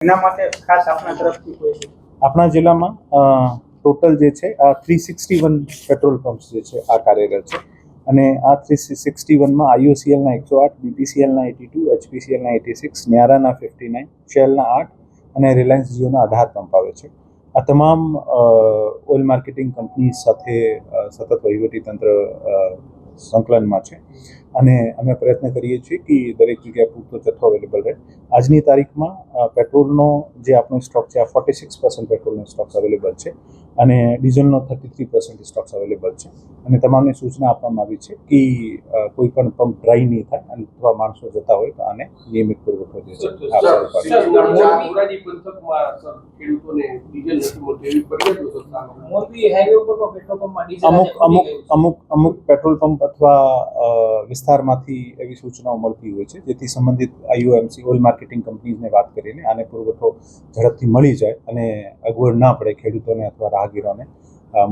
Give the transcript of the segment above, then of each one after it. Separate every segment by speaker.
Speaker 1: એના માટે ખાસ આપણા તરફથી કોઈ
Speaker 2: આપણા જિલ્લામાં ટોટલ જે છે આ 361 પેટ્રોલ પંપ્સ જે છે આ કાર્યરત છે અને આ 361માં IOCLના 108, BPCLના 82, HPCLના 86, ન્યારાના 59, શેલના 8 અને રિલાયન્સ જીઓના 18 પંપ આવે છે. આ તમામ ઓઇલ માર્કેટિંગ કંપની સાથે સતત વહીવટીતંત્ર સંકલનમાં છે અને અમે પ્રયત્ન કરીએ છીએ કે દરેક જગ્યાએ પૂરતો જથ્થો અવેલેબલ રહે. આજની તારીખમાં પેટ્રોલનો જે આપણો સ્ટોક છે આ 46% પેટ્રોલનો સ્ટોક અવેલેબલ છે અને ડીઝલનો 33% સ્ટોક્સ અવેલેબલ છે અને તમામને સૂચના આપવામાં આવી છે કે કોઈ પણ પંપ ડ્રાય નહીં થાય અને અથવા માણસો જતા હોય તો આને નિયમિત પુરવઠો જે છે અમુક પેટ્રોલ પંપ અથવા વિસ્તારમાંથી એવી સૂચનાઓ મળતી હોય છે જેથી સંબંધિત IOMC ઓઇલ માર્કેટિંગ કંપનીઝને વાત કરીને આને પુરવઠો ઝડપથી મળી જાય અને અગવડ ના પડે ખેડૂતોને અથવા રાહગીરોને.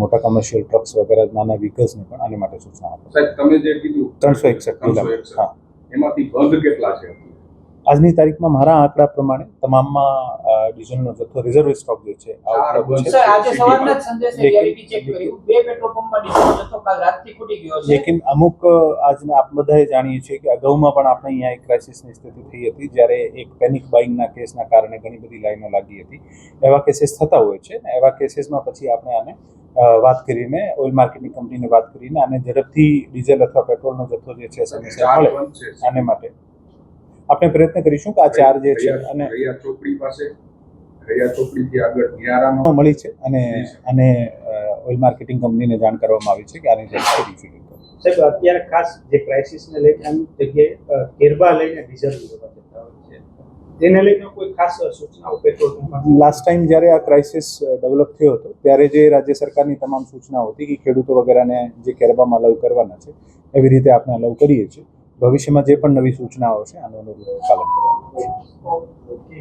Speaker 2: મોટા કમર્શિયલ ટ્રક્સ વગેરે નાના વ્હીકલ્સને પણ આને માટે સૂચના આપો.
Speaker 3: સાહેબ તમે જે કીધું
Speaker 2: 361 હા,
Speaker 3: એમાંથી બંધ કેટલા છે
Speaker 2: આજની તારીખમાં? મારા આંકડા પ્રમાણે તમામમાં ડીઝલનો જથ્થો રિઝર્વ સ્ટોક જે છે લેકિન અમુક આજને આપ બધાએ જાણીએ છીએ કે અગાઉમાં પણ આપણે અહીંયા એક ક્રાઇસિસની સ્થિતિ થઈ હતી જ્યારે એક પેનિક બાઇંગના કેસના કારણે ઘણી બધી લાઈનો લાગી હતી. એવા કેસીસ થતા હોય છે ને એવા કેસીસમાં પછી આપણે આને વાત કરીને ઓઇલ માર્કેટિંગ કંપનીને વાત કરીને આને ઝડપથી ડીઝલ અથવા પેટ્રોલનો જથ્થો જે છે સમયસર મળે આને માટે આપણે પ્રયત્ન કરીશું કે આ ચાર જે છે અને
Speaker 3: ચોકડી પાસે ચોકડીથી આગળ ન્યારાનો
Speaker 2: મળી છે અને ઓઇલ માર્કેટિંગ કંપનીને જાણ કરવામાં આવી છે કે આની ઝડપથી રિફિલિંગ કરો.
Speaker 1: સાહેબ અત્યારે ખાસ જે ક્રાઇસિસને લઈને અમુક જગ્યાએ કેરબા લઈને ડીઝલ લેવા જતા હોય છે તેને લઈને કોઈ ખાસ સૂચનાઓ પેટ્રોલ
Speaker 2: લાસ્ટ ટાઈમ જ્યારે આ ક્રાઇસિસ ડેવલપ થયો હતો ત્યારે જે રાજ્ય સરકારની તમામ સૂચનાઓ હતી કે ખેડૂતો વગેરેને જે કેરબામાં અલાઉ કરવાના છે એવી રીતે આપણે અલાઉ કરીએ છીએ. ભવિષ્યમાં જે પણ નવી સૂચનાઓ છે આનું અનુરૂપ પાલન કરવાનું છે.